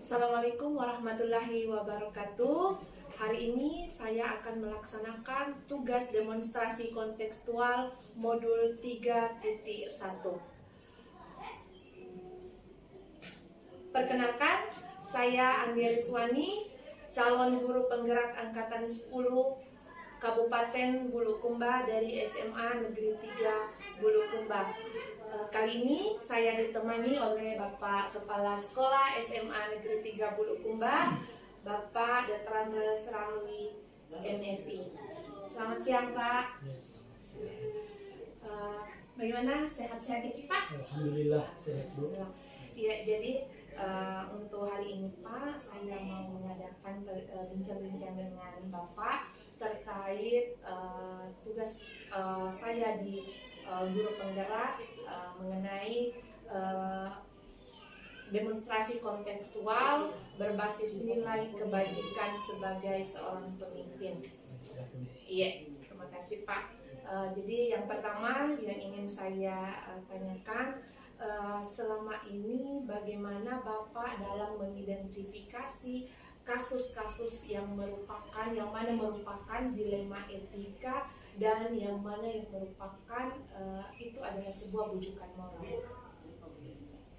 Assalamualaikum warahmatullahi wabarakatuh. Hari ini saya akan melaksanakan tugas demonstrasi kontekstual modul 3.1. Perkenalkan, saya Andi Riswani, calon guru penggerak angkatan 10 Kabupaten Bulukumba dari SMA Negeri 3 Bulukumba. Kali ini saya ditemani oleh Bapak Kepala Sekolah SMA Negeri 3 Bulukumba, Bapak Dr. Seramli MSI. Selamat siang, Pak. Bagaimana sehat-sehat ya, Pak? Alhamdulillah sehat, Bu. Iya, jadi untuk hari ini, Pak, saya mau mengadakan bincang-bincang dengan Bapak terkait tugas saya di guru penggerak mengenai demonstrasi kontekstual berbasis nilai kebajikan sebagai seorang pemimpin. Iya, terima kasih, Pak. Jadi yang pertama yang ingin saya tanyakan, selama ini bagaimana Bapak dalam mengidentifikasi kasus-kasus yang mana merupakan dilema etika dan yang mana yang merupakan itu adalah sebuah bujukan moral.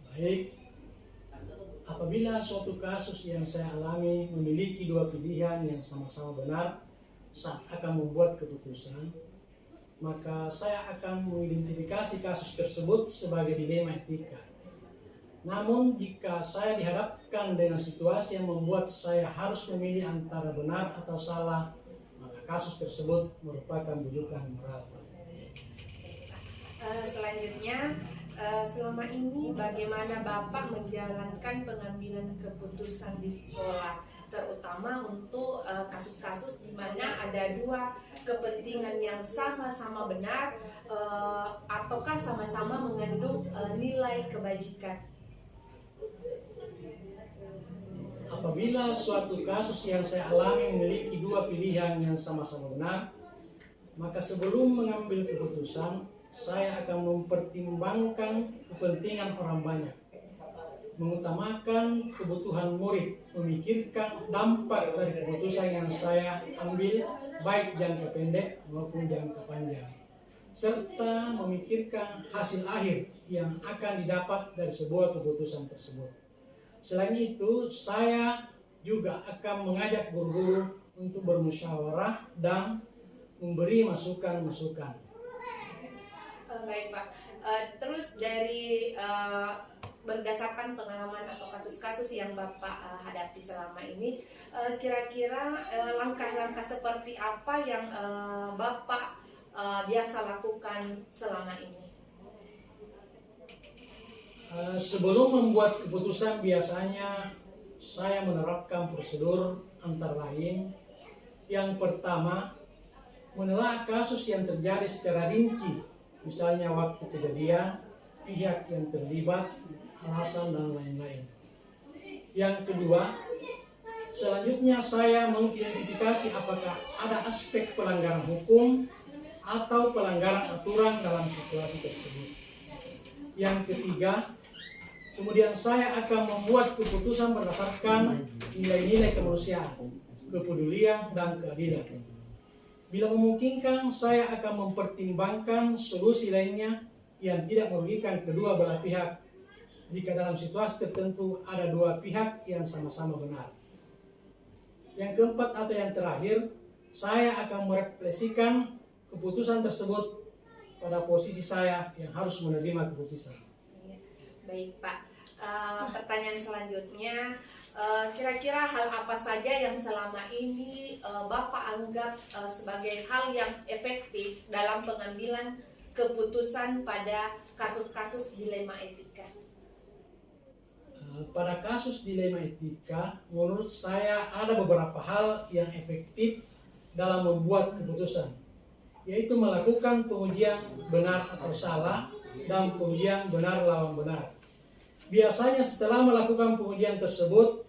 Baik, apabila suatu kasus yang saya alami memiliki dua pilihan yang sama-sama benar saat akan membuat keputusan, maka saya akan mengidentifikasi kasus tersebut sebagai dilema etika. Namun jika saya dihadapkan dengan situasi yang membuat saya harus memilih antara benar atau salah, maka kasus tersebut merupakan bujukan moral. Selanjutnya, selama ini bagaimana Bapak menjalankan pengambilan keputusan di sekolah, terutama untuk kasus-kasus di mana ada dua kepentingan yang sama-sama benar ataukah sama-sama mengandung nilai kebajikan? Apabila suatu kasus yang saya alami memiliki dua pilihan yang sama-sama benar, maka sebelum mengambil keputusan, saya akan mempertimbangkan kepentingan orang banyak, mengutamakan kebutuhan murid, memikirkan dampak dari keputusan yang saya ambil, baik jangka pendek maupun jangka panjang, serta memikirkan hasil akhir yang akan didapat dari sebuah keputusan tersebut. Selain itu, saya juga akan mengajak guru-guru untuk bermusyawarah dan memberi masukan-masukan. Baik, Pak. Terus dari berdasarkan pengalaman atau kasus-kasus yang Bapak hadapi selama ini, kira-kira langkah-langkah seperti apa yang Bapak biasa lakukan selama ini? Sebelum membuat keputusan, biasanya saya menerapkan prosedur antara lain. Yang pertama, menelaah kasus yang terjadi secara rinci, misalnya waktu kejadian, pihak yang terlibat, alasan, dan lain-lain. Yang kedua, selanjutnya saya mengidentifikasi apakah ada aspek pelanggaran hukum atau pelanggaran aturan dalam situasi tersebut. Yang ketiga, kemudian saya akan membuat keputusan berdasarkan nilai-nilai kemanusiaan, kepedulian, dan keadilan. Bila memungkinkan, saya akan mempertimbangkan solusi lainnya yang tidak merugikan kedua belah pihak jika dalam situasi tertentu ada dua pihak yang sama-sama benar. Yang keempat atau yang terakhir, saya akan merefleksikan keputusan tersebut pada posisi saya yang harus menerima keputusan. Baik, Pak. Pertanyaan selanjutnya, kira-kira hal apa saja yang selama ini Bapak anggap sebagai hal yang efektif dalam pengambilan keputusan pada kasus-kasus dilema etika? Pada kasus dilema etika, menurut saya ada beberapa hal yang efektif dalam membuat keputusan, yaitu melakukan pengujian benar atau salah dan pengujian benar lawan benar. Biasanya setelah melakukan pengujian tersebut,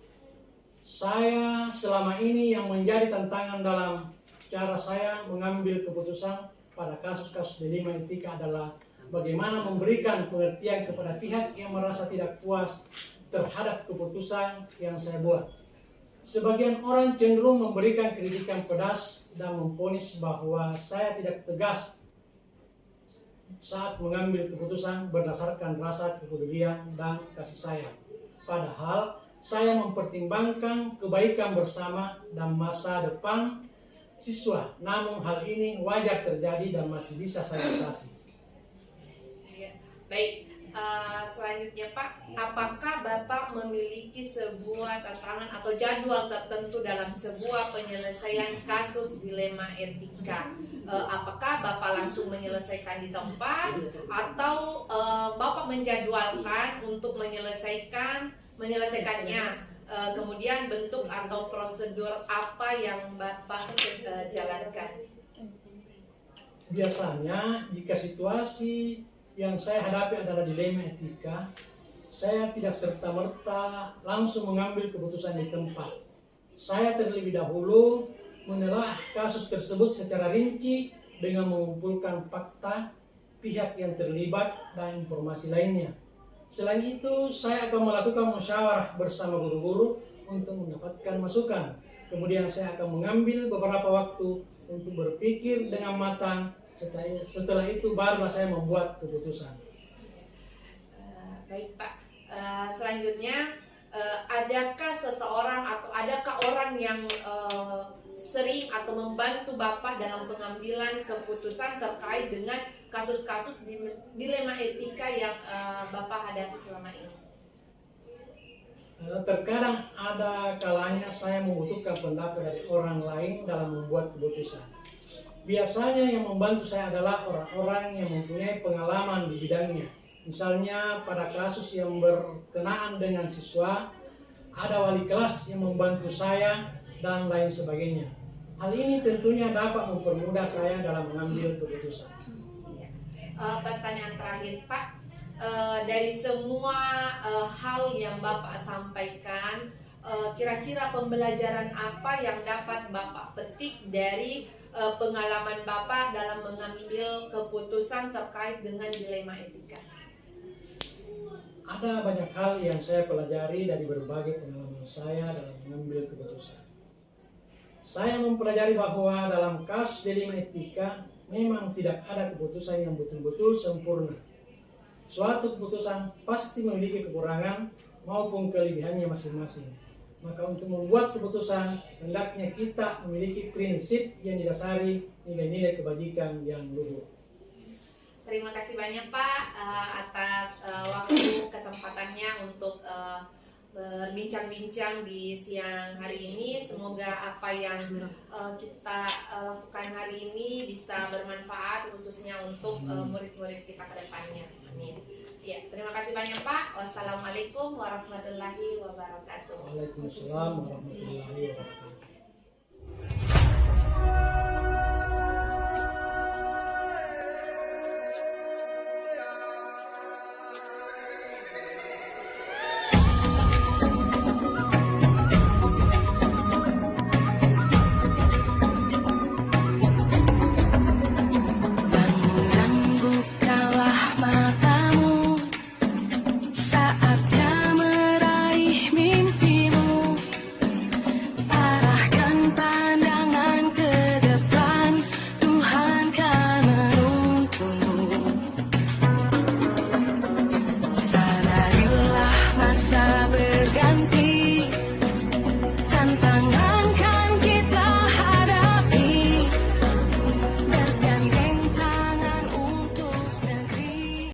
saya selama ini yang menjadi tantangan dalam cara saya mengambil keputusan pada kasus-kasus dilema etika adalah bagaimana memberikan pengertian kepada pihak yang merasa tidak puas terhadap keputusan yang saya buat. Sebagian orang cenderung memberikan kritikan pedas dan memvonis bahwa saya tidak tegas saat mengambil keputusan berdasarkan rasa kepedulian dan kasih sayang. Padahal saya mempertimbangkan kebaikan bersama dan masa depan siswa. Namun hal ini wajar terjadi dan masih bisa saya atasi. Baik, selanjutnya Pak, apakah Bapak memiliki sebuah tantangan atau jadwal tertentu dalam sebuah penyelesaian kasus dilema etika? Apakah Bapak langsung menyelesaikan di tempat atau Bapak menjadwalkan untuk menyelesaikannya? Kemudian bentuk atau prosedur apa yang Bapak jalankan? Biasanya jika situasi yang saya hadapi adalah dilema etika, saya tidak serta-merta langsung mengambil keputusan di tempat. Saya terlebih dahulu menelaah kasus tersebut secara rinci dengan mengumpulkan fakta, pihak yang terlibat, dan informasi lainnya. Selain itu, saya akan melakukan musyawarah bersama guru-guru untuk mendapatkan masukan. Kemudian saya akan mengambil beberapa waktu untuk berpikir dengan matang. Setelah itu barulah saya membuat keputusan. Baik Pak, selanjutnya adakah seseorang atau adakah orang yang sering atau membantu Bapak dalam pengambilan keputusan terkait dengan kasus-kasus dilema etika yang Bapak hadapi selama ini? Terkadang ada kalanya saya membutuhkan pendapat dari orang lain dalam membuat keputusan. Biasanya yang membantu saya adalah orang-orang yang mempunyai pengalaman di bidangnya. Misalnya pada kasus yang berkenaan dengan siswa, ada wali kelas yang membantu saya dan lain sebagainya. Hal ini tentunya dapat mempermudah saya dalam mengambil keputusan. Pertanyaan terakhir Pak, dari semua hal yang Bapak sampaikan, kira-kira pembelajaran apa yang dapat Bapak petik dari pengalaman Bapak dalam mengambil keputusan terkait dengan dilema etika? Ada banyak hal yang saya pelajari dari berbagai pengalaman saya dalam mengambil keputusan. Saya mempelajari bahwa dalam kasus dilema etika memang tidak ada keputusan yang betul-betul sempurna. Suatu keputusan pasti memiliki kekurangan maupun kelebihannya masing-masing. Maka untuk membuat keputusan, hendaknya kita memiliki prinsip yang didasari nilai-nilai kebajikan yang luhur. Terima kasih banyak Pak atas waktu kesempatannya untuk berbincang-bincang di siang hari ini. Semoga apa yang kita lakukan hari ini bisa bermanfaat khususnya untuk murid-murid kita ke depannya. Amin. Ya, terima kasih banyak Pak. Wassalamualaikum warahmatullahi wabarakatuh. Waalaikumsalam warahmatullahi wabarakatuh.